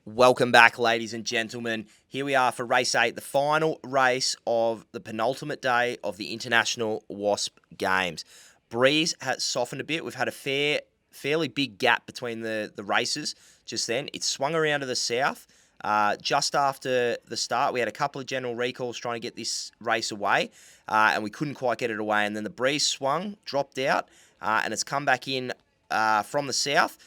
Welcome back, ladies and gentlemen. Here we are for race 8, the final race of the penultimate day of the International WASP Games. Breeze has softened a bit. We've had a fairly big gap between the races just then. It swung around to the south. Just after the start, we had a couple of general recalls trying to get this race away, and we couldn't quite get it away. And then the breeze swung, dropped out, and it's come back in from the south.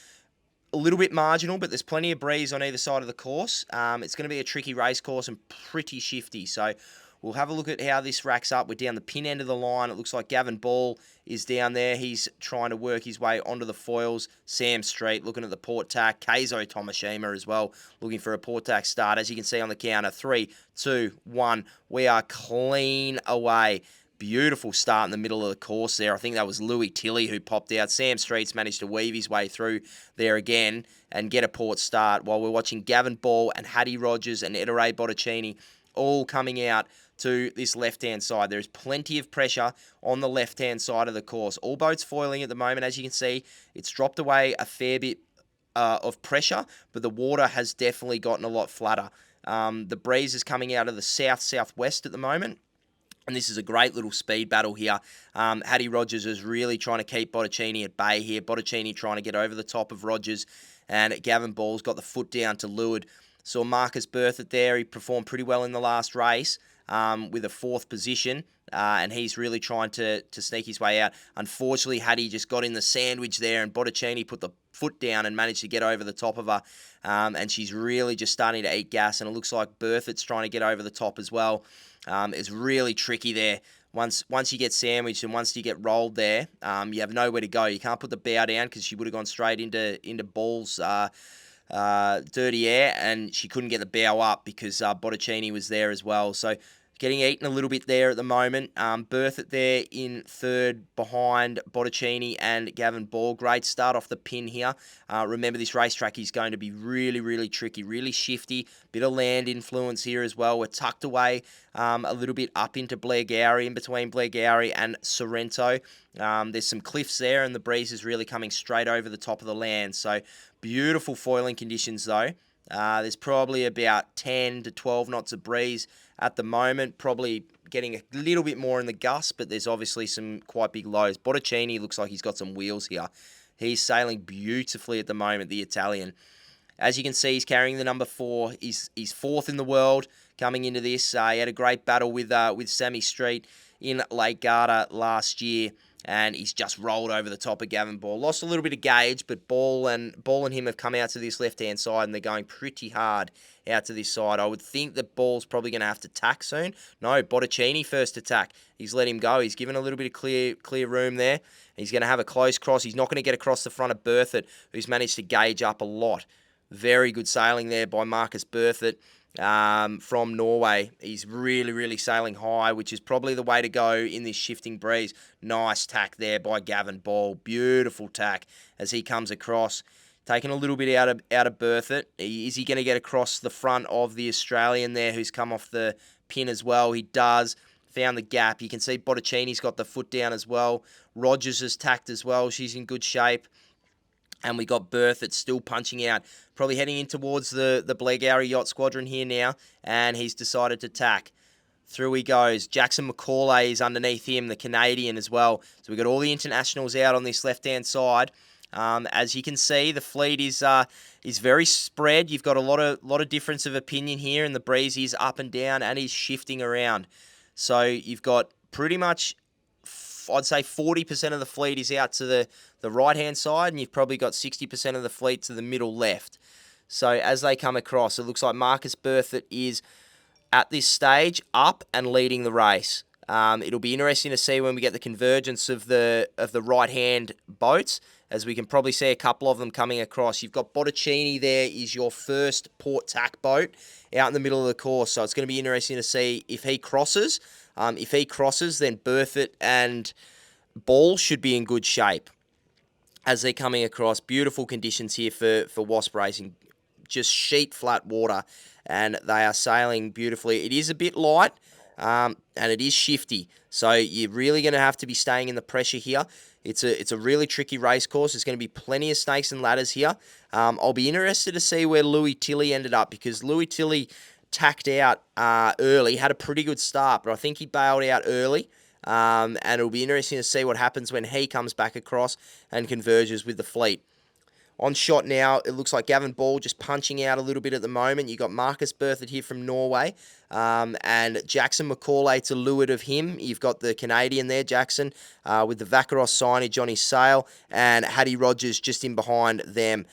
A little bit marginal, but there's plenty of breeze on either side of the course. It's going to be a tricky race course and pretty shifty. So we'll have a look at how this racks up. We're down the pin end of the line. It looks like Gavin Ball is down there. He's trying to work his way onto the foils. Sam Street looking at the port tack. Keizo Tomashima as well, looking for a port tack start. As you can see on the counter, 3, 2, 1. We are clean away. Beautiful start in the middle of the course there. I think that was Louis Tilley who popped out. Sam Streets managed to weave his way through there again and get a port start while we're watching Gavin Ball and Hattie Rogers and Ettore Botticini all coming out to this left-hand side. There is plenty of pressure on the left-hand side of the course. All boats foiling at the moment. As you can see, it's dropped away a fair bit of pressure, but the water has definitely gotten a lot flatter. The breeze is coming out of the south-southwest at the moment. And this is a great little speed battle here. Hattie Rogers is really trying to keep Botticini at bay here. Botticini trying to get over the top of Rogers. And Gavin Ball's got the foot down to leeward. Saw Marcus Berthet there. He performed pretty well in the last race with a 4th position. And he's really trying to sneak his way out. Unfortunately, Hattie just got in the sandwich there. And Botticini put the foot down and managed to get over the top of her. And she's really just starting to eat gas. And it looks like Berthet's trying to get over the top as well. It's really tricky there. Once you get sandwiched and once you get rolled there, you have nowhere to go. You can't put the bow down because she would have gone straight into Ball's dirty air, and she couldn't get the bow up because Botticini was there as well. So getting eaten a little bit there at the moment. Berthet there in 3rd behind Botticini and Gavin Ball. Great start off the pin here. Remember, this racetrack is going to be really, really tricky, really shifty. Bit of land influence here as well. We're tucked away a little bit up into Blairgowrie, in between Blairgowrie and Sorrento. There's some cliffs there, and the breeze is really coming straight over the top of the land. So beautiful foiling conditions, though. There's probably about 10 to 12 knots of breeze at the moment, probably getting a little bit more in the gust, but there's obviously some quite big lows. Botticini looks like he's got some wheels here. He's sailing beautifully at the moment, the Italian. As you can see, he's carrying the number 4. He's 4th in the world coming into this. He had a great battle with Sammy Street in Lake Garda last year, and he's just rolled over the top of Gavin Ball. Lost a little bit of gauge, but Ball and him have come out to this left-hand side, and they're going pretty hard out to this side. I would think that Ball's probably going to have to tack soon. No, Botticini first attack. He's let him go. He's given a little bit of clear room there. He's going to have a close cross. He's not going to get across the front of Berthet, who's managed to gauge up a lot. Very good sailing there by Marcus Berthet. From Norway. He's really, really sailing high, which is probably the way to go in this shifting breeze. Nice tack there by Gavin Ball. Beautiful tack as he comes across. Taking a little bit out of Berthet. Is he going to get across the front of the Australian there who's come off the pin as well? He does. Found the gap. You can see Botticini's got the foot down as well. Rogers has tacked as well. She's in good shape. And we got Berthet still punching out. Probably heading in towards the Blairgowrie Yacht Squadron here now. And he's decided to tack. Through he goes. Jackson McCauley is underneath him, the Canadian as well. So we've got all the internationals out on this left-hand side. As you can see, the fleet is very spread. You've got a lot of difference of opinion here. And the breeze is up and down and he's shifting around. So you've got pretty much, I'd say 40% of the fleet is out to the right-hand side, and you've probably got 60% of the fleet to the middle left. So as they come across, it looks like Marcus Berthet is, at this stage, up and leading the race. It'll be interesting to see when we get the convergence of the right-hand boats, as we can probably see a couple of them coming across. You've got Botticini there, is your first port tack boat out in the middle of the course, so it's going to be interesting to see if he crosses. If he crosses, then Berthet and Ball should be in good shape as they're coming across. Beautiful conditions here for WASP racing. Just sheet flat water, and they are sailing beautifully. It is a bit light. and it is shifty. So you're really going to have to be staying in the pressure here. It's a really tricky race course. There's going to be plenty of snakes and ladders here. I'll be interested to see where Louis Tilly ended up, because Louis Tilly tacked out early, had a pretty good start, but I think he bailed out early. And it'll be interesting to see what happens when he comes back across and converges with the fleet. On shot now, it looks like Gavin Ball just punching out a little bit at the moment. You got Marcus Berthard here from Norway, and Jackson McCauley to leeward of him. You've got the Canadian there, Jackson, with the Vacaros signage on his sail, and Hattie Rogers just in behind them.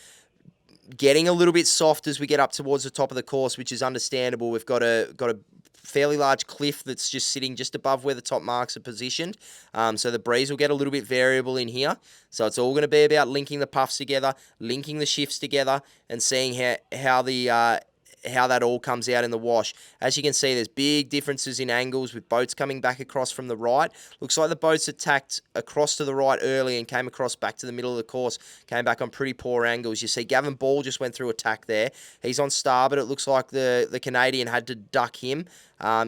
Getting a little bit soft as we get up towards the top of the course, which is understandable. We've got a fairly large cliff that's just sitting just above where the top marks are positioned. So the breeze will get a little bit variable in here. So it's all going to be about linking the puffs together, linking the shifts together, and seeing how that all comes out in the wash. As you can see, there's big differences in angles with boats coming back across from the right. Looks like the boats attacked across to the right early and came across back to the middle of the course, came back on pretty poor angles. You see Gavin Ball just went through attack there. He's on starboard. It looks like the Canadian had to duck him.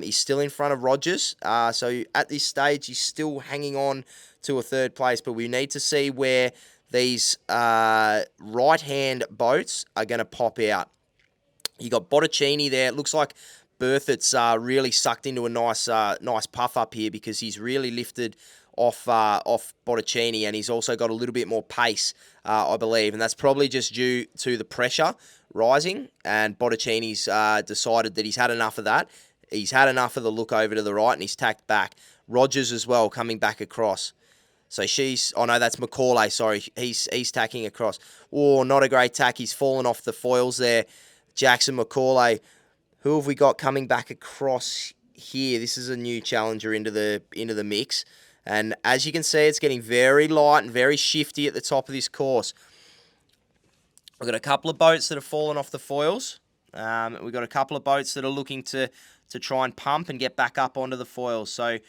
He's still in front of Rogers. So at this stage, he's still hanging on to a third place, but we need to see where these right-hand boats are going to pop out. You got Botticini there. It looks like Berthart's really sucked into a nice puff up here, because he's really lifted off Botticini, and he's also got a little bit more pace, I believe, and that's probably just due to the pressure rising, and Botticini's decided that he's had enough of that. He's had enough of the look over to the right, and he's tacked back. Rogers as well coming back across. So that's McCauley, sorry. He's tacking across. Oh, not a great tack. He's fallen off the foils there. Jackson McCauley. Who have we got coming back across here? This is a new challenger into the mix. And as you can see, it's getting very light and very shifty at the top of this course. We've got a couple of boats that have fallen off the foils. We've got a couple of boats that are looking to try and pump and get back up onto the foils. So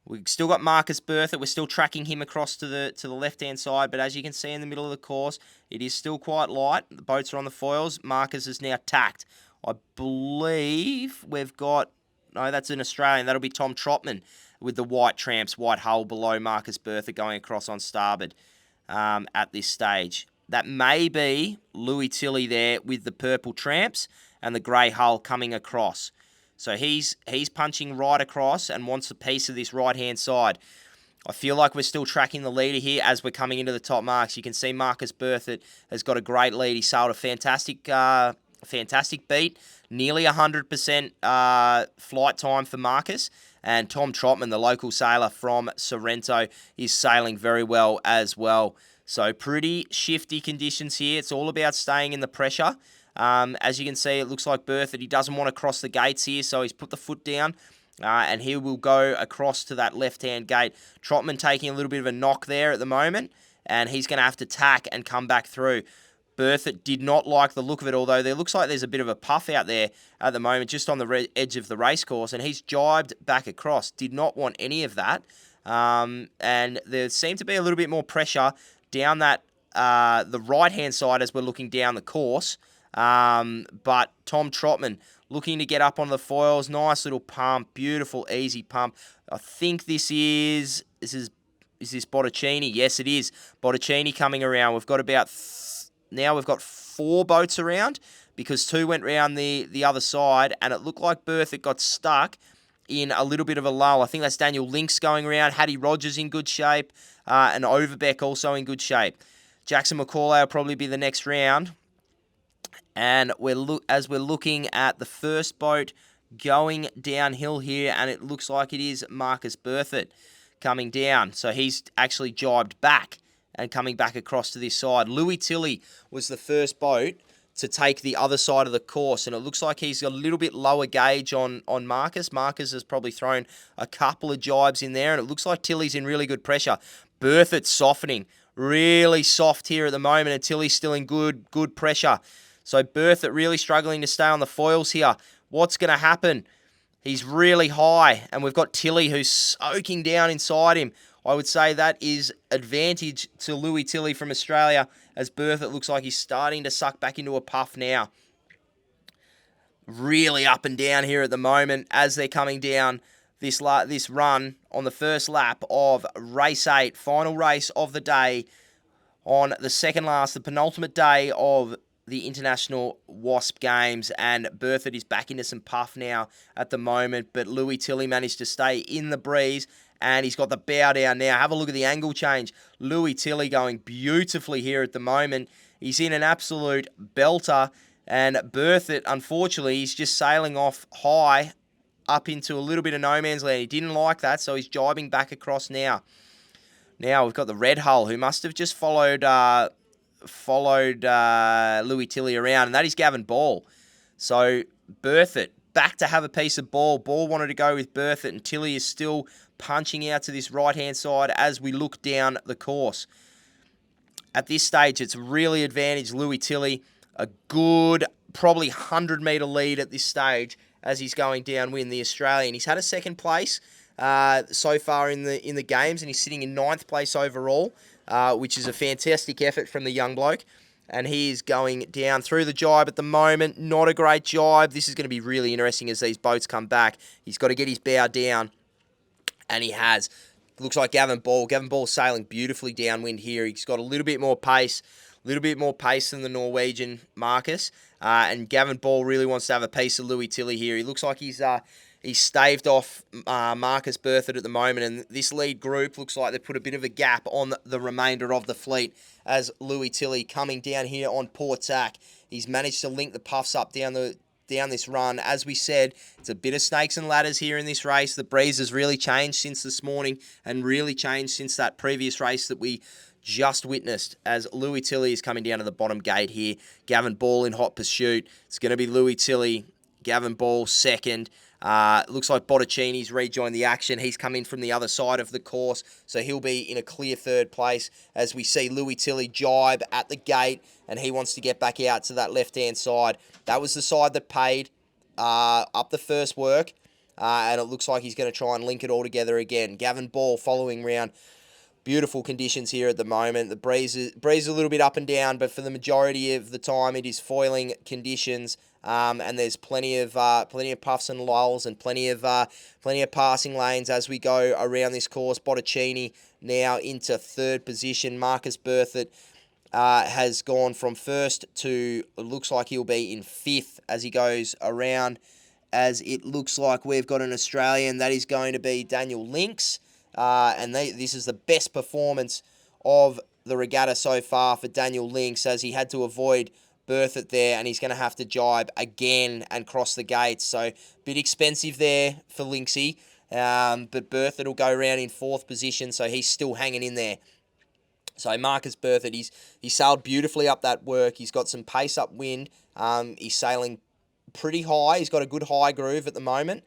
we've still got Marcus Berthard. We're still tracking him across to the left-hand side. But as you can see in the middle of the course, it is still quite light. The boats are on the foils. Marcus is now tacked. I believe we've got... No, that's an Australian. That'll be Tom Trotman with the white tramps, white hull below Marcus Berthard going across on starboard at this stage. That may be Louis Tilly there with the purple tramps and the grey hull coming across. So he's punching right across and wants a piece of this right-hand side. I feel like we're still tracking the leader here as we're coming into the top marks. You can see Marcus Berthard has got a great lead. He sailed a fantastic beat, nearly 100% flight time for Marcus. And Tom Trotman, the local sailor from Sorrento, is sailing very well as well. So pretty shifty conditions here. It's all about staying in the pressure. As you can see, it looks like Berthard, he doesn't want to cross the gates here, so he's put the foot down, and he will go across to that left-hand gate. Trotman taking a little bit of a knock there at the moment, and he's going to have to tack and come back through. Berthard did not like the look of it, although there looks like there's a bit of a puff out there at the moment, just on the edge of the racecourse, and he's jibed back across. Did not want any of that, and there seemed to be a little bit more pressure down that the right-hand side as we're looking down the course. But Tom Trotman looking to get up on the foils. Nice little pump. Beautiful, easy pump. I think this is Botticini? Yes, it is. Botticini coming around. We've got now we've got 4 boats around, because 2 went round the other side, and it looked like Berthard got stuck in a little bit of a lull. I think that's Daniel Links going around. Hattie Rogers in good shape, and Overbeck also in good shape. Jackson McCauley will probably be the next round. And as we're looking at the first boat going downhill here, and it looks like it is Marcus Berthard coming down. So he's actually jibed back and coming back across to this side. Louis Tilly was the first boat to take the other side of the course, and it looks like he's got a little bit lower gauge on Marcus. Marcus has probably thrown a couple of jibes in there, and it looks like Tilly's in really good pressure. Berthard's softening. Really soft here at the moment, and Tilly's still in good pressure. So Berthard really struggling to stay on the foils here. What's going to happen? He's really high, and we've got Tilly who's soaking down inside him. I would say that is advantage to Louis Tilly from Australia, as Berthard looks like he's starting to suck back into a puff now. Really up and down here at the moment as they're coming down this run on the first lap of race 8, final race of the day on the second last, the penultimate day of the International WASP Games, and Berthoud is back into some puff now at the moment, but Louis Tilley managed to stay in the breeze, and he's got the bow down now. Have a look at the angle change. Louis Tilley going beautifully here at the moment. He's in an absolute belter, and Berthoud, unfortunately, he's just sailing off high up into a little bit of no man's land. He didn't like that, so he's jibing back across now. Now we've got the Red Hull, who must have just followed Louis Tilley around, and that is Gavin Ball. So Berthoud back to have a piece of Ball. Ball wanted to go with Berthoud, and Tilley is still punching out to this right-hand side as we look down the course. At this stage, it's really advantaged Louis Tilley. A good, probably 100-metre lead at this stage as he's going downwind, the Australian. He's had a second place so far in the games, and he's sitting in 9th place overall, which is a fantastic effort from the young bloke. And he is going down through the jibe at the moment. Not a great jibe. This is going to be really interesting as these boats come back. He's got to get his bow down, and he has. Looks like Gavin Ball. Gavin Ball sailing beautifully downwind here. He's got a little bit more pace than the Norwegian Marcus. And Gavin Ball really wants to have a piece of Louis Tilley here. He looks like he's staved off Marcus Berthoud at the moment, and this lead group looks like they've put a bit of a gap on the remainder of the fleet as Louis Tilley coming down here on port tack. He's managed to link the puffs up down this run. As we said, it's a bit of snakes and ladders here in this race. The breeze has really changed since this morning and really changed since that previous race that we just witnessed as Louis Tilley is coming down to the bottom gate here. Gavin Ball in hot pursuit. It's going to be Louis Tilley, Gavin Ball second. Looks like Botticini's rejoined the action. He's come in from the other side of the course, so he'll be in a clear third place as we see Louis Tilley jibe at the gate, and he wants to get back out to that left-hand side. That was the side that paid up the first work, and it looks like he's going to try and link it all together again. Gavin Ball following round. Beautiful conditions here at the moment. The breeze is a little bit up and down, but for the majority of the time, it is foiling conditions. And there's plenty of puffs and lulls and plenty of passing lanes as we go around this course. Botticini now into third position. Marcus Berthoud has gone from first to, it looks like he'll be in fifth as he goes around. As it looks like we've got an Australian, that is going to be Daniel Links. This is the best performance of the regatta so far for Daniel Links, as he had to avoid Berthoud there, and he's going to have to jibe again and cross the gates. So a bit expensive there for Linksy, but Berthoud will go around in fourth position, so he's still hanging in there. So Marcus Berthoud, he sailed beautifully up that work. He's got some pace upwind. He's sailing pretty high. He's got a good high groove at the moment,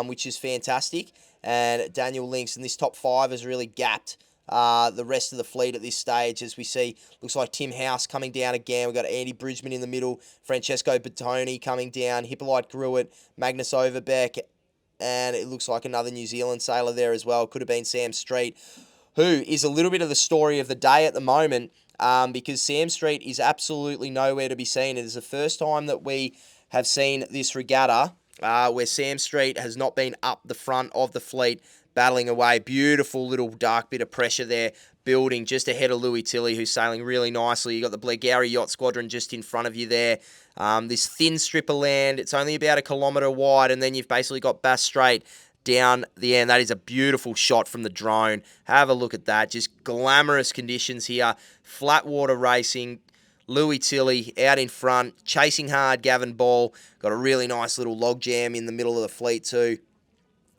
which is fantastic. And Daniel Links in this top 5 has really gapped the rest of the fleet at this stage, as we see. Looks like Tim House coming down again. We've got Andy Bridgman in the middle, Francesco Bertoni coming down, Hippolyte Gruet, Magnus Overbeck, and it looks like another New Zealand sailor there as well. Could have been Sam Street, who is a little bit of the story of the day at the moment, because Sam Street is absolutely nowhere to be seen. It is the first time that we have seen this regatta where Sam Street has not been up the front of the fleet, battling away. Beautiful little dark bit of pressure there, building just ahead of Louis Tilley, who's sailing really nicely. You've got the Blairgowrie Yacht Squadron just in front of you there. This thin strip of land, it's only about 1 kilometre wide, and then you've basically got Bass Strait down the end. That is a beautiful shot from the drone. Have a look at that. Just glamorous conditions here. Flat water racing. Louis Tilley out in front, chasing hard Gavin Ball. Got a really nice little log jam in the middle of the fleet too.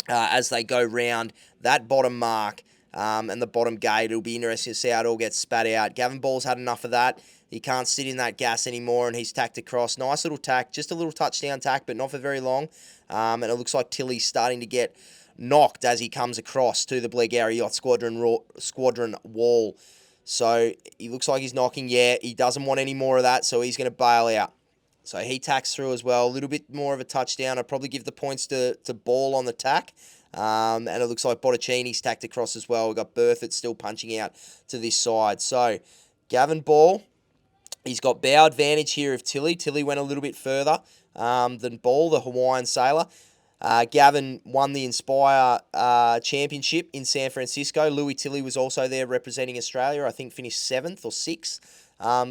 As they go round that bottom mark and the bottom gate, it'll be interesting to see how it all gets spat out. Gavin Ball's had enough of that. He can't sit in that gas anymore, and he's tacked across. Nice little tack, just a little touchdown tack, but not for very long. And it looks like Tilley's starting to get knocked as he comes across to the Blairgowrie Yacht Squadron wall. So he looks like he's knocking. Yeah, he doesn't want any more of that, so he's going to bail out. So he tacks through as well. A little bit more of a touchdown. I'd probably give the points to Ball on the tack. And it looks like Botticini's tacked across as well. We've got Berthoud still punching out to this side. So Gavin Ball, he's got bow advantage here of Tilley. Tilley went a little bit further than Ball, the Hawaiian sailor. Gavin won the Inspire Championship in San Francisco. Louis Tilley was also there representing Australia. I think finished 7th or 6th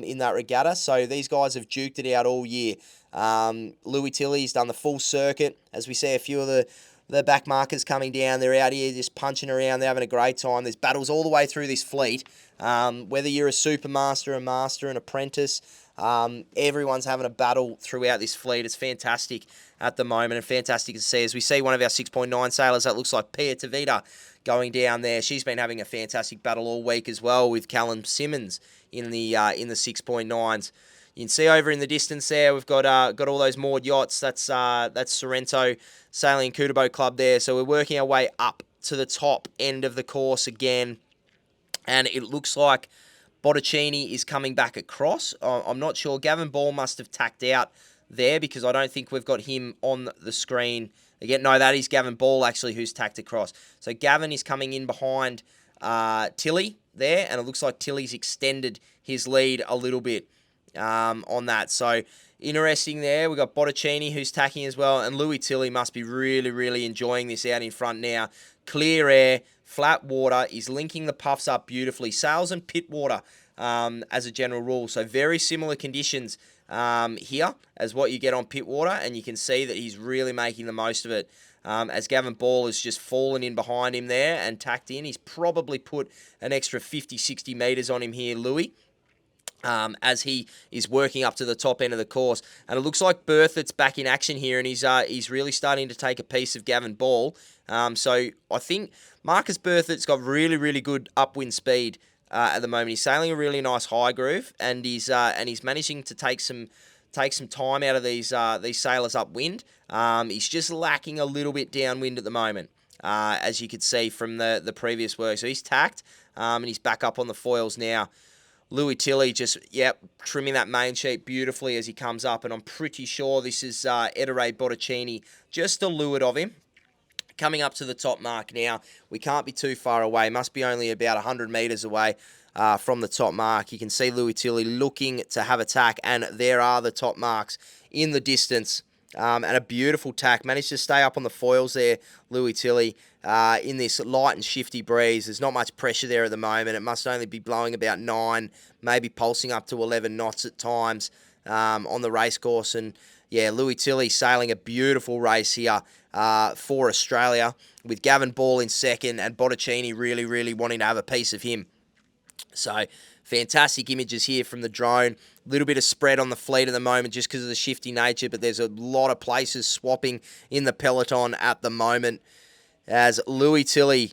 in that regatta. So these guys have duked it out all year. Louis Tilley's done the full circuit. As we see a few of the back markers coming down, they're out here just punching around. They're having a great time. There's battles all the way through this fleet. Whether you're a supermaster, a master, an apprentice, everyone's having a battle throughout this fleet. It's fantastic at the moment and fantastic to see. As we see one of our 6.9 sailors, that looks like Pia Tavita going down there. She's been having a fantastic battle all week as well with Callum Simmons in the 6.9s. You can see over in the distance there, we've got all those moored yachts. That's Sorrento Sailing and Couta Boat Club there. So we're working our way up to the top end of the course again. And it looks like Botticini is coming back across. I'm not sure. Gavin Ball must have tacked out there because I don't think we've got him on the screen. Again, no, that is Gavin Ball actually who's tacked across. So Gavin is coming in behind Tilley there, and it looks like Tilley's extended his lead a little bit on that. So interesting there. We've got Botticini who's tacking as well, and Louis Tilley must be really, really enjoying this out in front now. Clear air, flat water, is linking the puffs up beautifully. Sails and pit water as a general rule. So very similar conditions here as what you get on pit water, and you can see that he's really making the most of it. As Gavin Ball has just fallen in behind him there and tacked in. He's probably put an extra 50, 60 metres on him here, Louis. As he is working up to the top end of the course. And it looks like Berthoud's back in action here, and he's really starting to take a piece of Gavin Ball. So I think Marcus Berthoud's got really, really good upwind speed at the moment. He's sailing a really nice high groove, and he's managing to take some time out of these sailors upwind. He's just lacking a little bit downwind at the moment, as you could see from the previous work. So he's tacked, and he's back up on the foils now. Louis Tilley just, trimming that main sheet beautifully as he comes up, and I'm pretty sure this is Ettore Botticini, just a leeward of him. Coming up to the top mark now. We can't be too far away. Must be only about 100 metres away from the top mark. You can see Louis Tilley looking to have a tack, and there are the top marks in the distance. And a beautiful tack. Managed to stay up on the foils there, Louis Tilley, in this light and shifty breeze. There's not much pressure there at the moment. It must only be blowing about 9, maybe pulsing up to 11 knots at times on the race course. And Louis Tilley sailing a beautiful race here for Australia, with Gavin Ball in second and Botticini really, really wanting to have a piece of him. So fantastic images here from the drone. A little bit of spread on the fleet at the moment just because of the shifty nature, but there's a lot of places swapping in the peloton at the moment. As Louis Tilley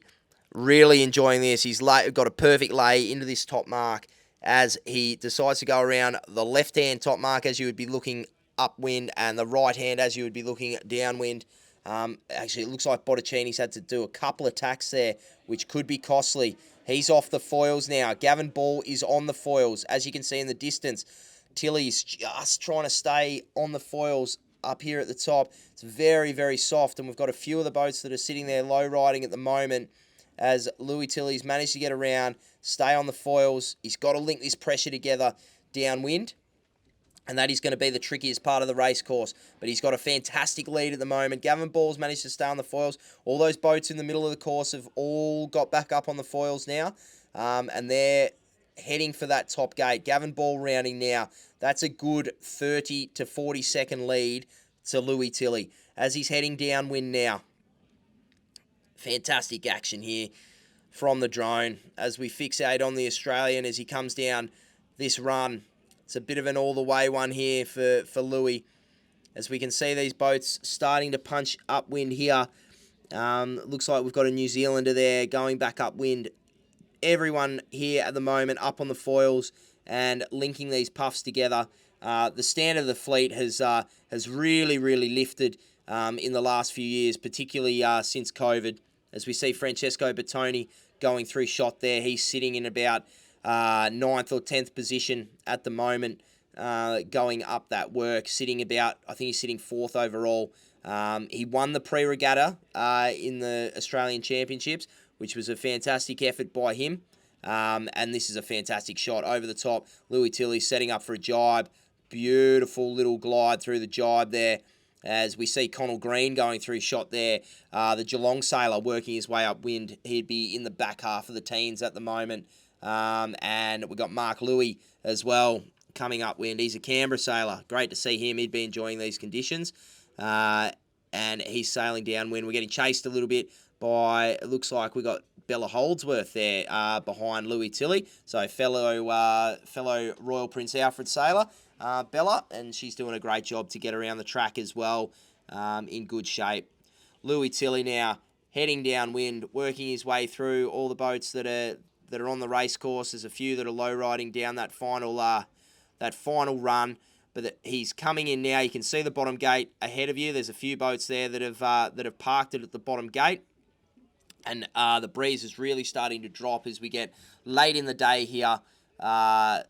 really enjoying this. He's got a perfect lay into this top mark as he decides to go around the left-hand top mark as you would be looking upwind, and the right hand as you would be looking downwind. Actually, it looks like Botticini's had to do a couple of tacks there, which could be costly. He's off the foils now. Gavin Ball is on the foils, as you can see in the distance. Tilley's just trying to stay on the foils up here at the top. It's very, very soft, and we've got a few of the boats that are sitting there low riding at the moment as Louis Tilley's managed to get around, stay on the foils. He's got to link this pressure together downwind, and that is going to be the trickiest part of the race course. But he's got a fantastic lead at the moment. Gavin Ball's managed to stay on the foils. All those boats in the middle of the course have all got back up on the foils now, and they're heading for that top gate. Gavin Ball rounding now. That's a good 30 to 40 second lead to Louis Tilley as he's heading downwind now. Fantastic action here from the drone as we fixate on the Australian as he comes down this run. It's a bit of an all-the-way one here for Louis. As we can see these boats starting to punch upwind here. Looks like we've got a New Zealander there going back upwind. Everyone here at the moment up on the foils and linking these puffs together. The standard of the fleet has really, really lifted in the last few years, particularly since COVID. As we see Francesco Bertoni going through shot there. He's sitting in about 9th or 10th position at the moment, going up that work, sitting about, I think he's sitting 4th overall. He won the pre-regatta in the Australian Championships, which was a fantastic effort by him. And this is a fantastic shot over the top. Louis Tilley setting up for a jibe. Beautiful little glide through the jibe there. as we see Connell Green going through shot there. The Geelong sailor working his way upwind. He'd be in the back half of the teens at the moment. And we've got Mark Louis as well coming upwind. He's a Canberra sailor. Great to see him. He'd be enjoying these conditions. And he's sailing downwind. We're getting chased a little bit by, it looks like we got Bella Holdsworth there behind Louis Tilley. So fellow Royal Prince Alfred sailor, Bella, and she's doing a great job to get around the track as well, in good shape. Louis Tilley now heading downwind, working his way through all the boats that are on the race course. There's a few that are low riding down that final run. But he's coming in now. You can see the bottom gate ahead of you. There's a few boats there that have parked it at the bottom gate. And the breeze is really starting to drop as we get late in the day here at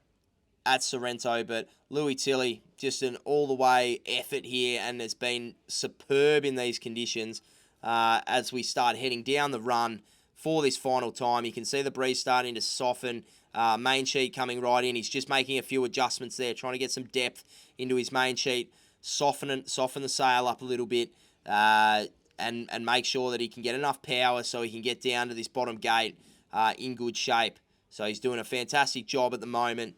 Sorrento. But Louis Tilley, just an all-the-way effort here, and has been superb in these conditions as we start heading down the run for this final time. You can see the breeze starting to soften. Main sheet coming right in. He's just making a few adjustments there, trying to get some depth into his main sheet, soften the sail up a little bit, and make sure that he can get enough power so he can get down to this bottom gate in good shape. So he's doing a fantastic job at the moment.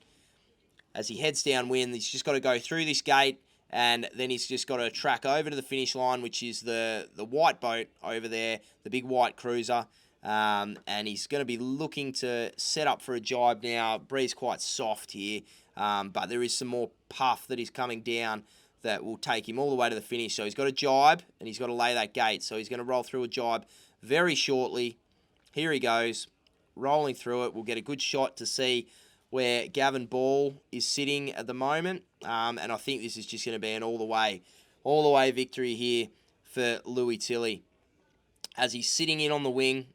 As he heads downwind, he's just got to go through this gate, and then he's just got to track over to the finish line, which is the white boat over there, the big white cruiser. And he's going to be looking to set up for a jibe now. Breeze quite soft here, but there is some more puff that is coming down that will take him all the way to the finish. So he's got a jibe, and he's got to lay that gate. So he's going to roll through a jibe very shortly. Here he goes, rolling through it. We'll get a good shot to see where Gavin Ball is sitting at the moment. And I think this is just going to be an all-the-way victory here for Louis Tilley, as he's sitting in on the wing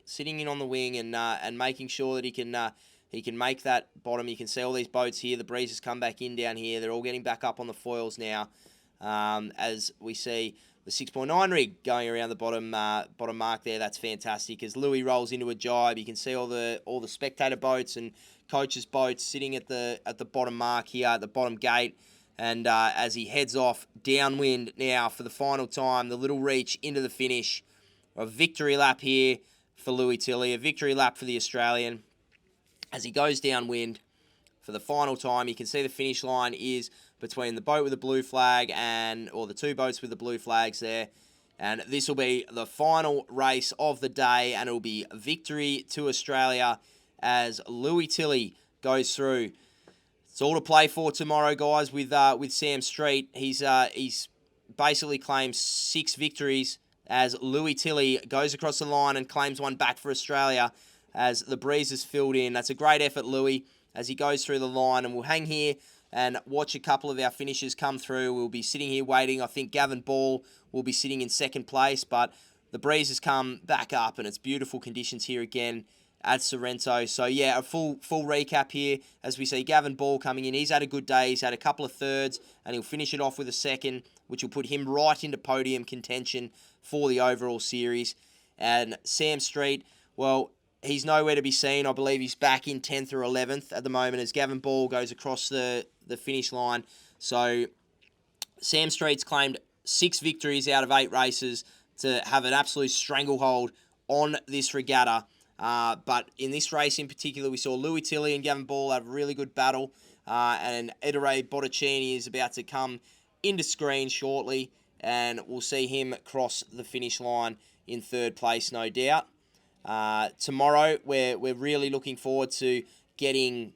and making sure that he can make that bottom. You can see all these boats here. The breeze has come back in down here. They're all getting back up on the foils now, as we see the 6.9 rig going around the bottom mark there. That's fantastic. As Louis rolls into a jibe, you can see all the spectator boats and coaches' boats sitting at the bottom mark here, at the bottom gate. And as he heads off downwind now for the final time, the little reach into the finish. A victory lap here for Louis Tilley, a victory lap for the Australian. As he goes downwind for the final time, you can see the finish line is between the boat with the blue flag or the two boats with the blue flags there. And this will be the final race of the day, and it will be victory to Australia as Louis Tilley goes through. It's all to play for tomorrow, guys, with Sam Street. He's basically claimed 6 victories as Louis Tilley goes across the line and claims one back for Australia as the breeze is filled in. That's a great effort, Louis, as he goes through the line. And we'll hang here and watch a couple of our finishers come through. We'll be sitting here waiting. I think Gavin Ball will be sitting in second place, but the breeze has come back up, and it's beautiful conditions here again at Sorrento. So, yeah, a full recap here as we see Gavin Ball coming in. He's had a good day. He's had a couple of thirds, and he'll finish it off with a second, which will put him right into podium contention for the overall series. And Sam Street, well, he's nowhere to be seen. I believe he's back in 10th or 11th at the moment as Gavin Ball goes across the finish line. So Sam Street's claimed 6 victories out of 8 races to have an absolute stranglehold on this regatta. But in this race in particular, we saw Louis Tilley and Gavin Ball have a really good battle. And Edere Botticini is about to come into screen shortly, and we'll see him cross the finish line in 3rd place, no doubt. Tomorrow, we're really looking forward to getting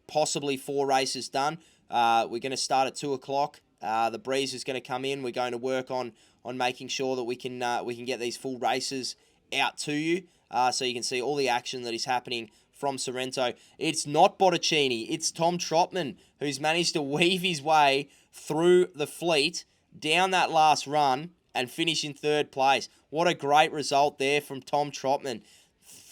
possibly 4 races done. We're going to start at 2 o'clock. The breeze is going to come in. We're going to work on making sure that we can get these full races out to you, so you can see all the action that is happening from Sorrento. It's not Botticini, it's Tom Trotman, who's managed to weave his way through the fleet down that last run and finish in 3rd place. What a great result there from Tom Trotman.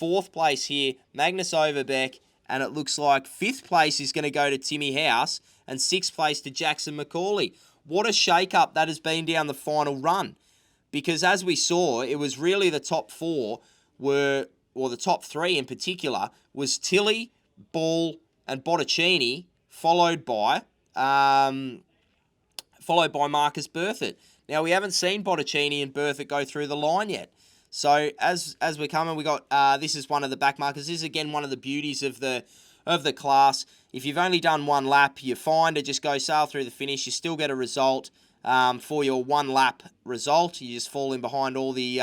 4th place here, Magnus Overbeck, and it looks like 5th place is going to go to Timmy House and 6th place to Jackson McCauley. What a shake-up that has been down the final run. Because as we saw, it was really the top 4 or the top 3 in particular, was Tilley, Ball, and Botticini, followed by followed by Marcus Berthert. Now, we haven't seen Botticini and Berthert go through the line yet. So as we're coming, we got this is one of the back markers. This is again one of the beauties of the class. If you've only done one lap, you're fine to just go sail through the finish. You still get a result for your one lap result. You just fall in behind all the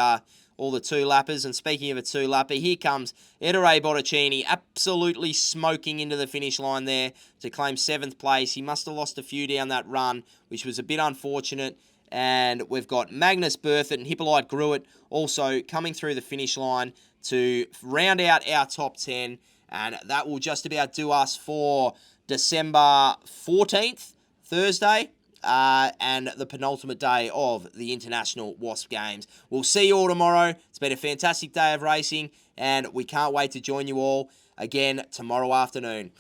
two lappers. And speaking of a two lapper, here comes Ettore Botticini, absolutely smoking into the finish line there to claim 7th place. He must have lost a few down that run, which was a bit unfortunate. And we've got Magnus Berthert and Hippolyte Gruet also coming through the finish line to round out our top 10. And that will just about do us for December 14th, Thursday, and the penultimate day of the International WASP Games. We'll see you all tomorrow. It's been a fantastic day of racing, and we can't wait to join you all again tomorrow afternoon.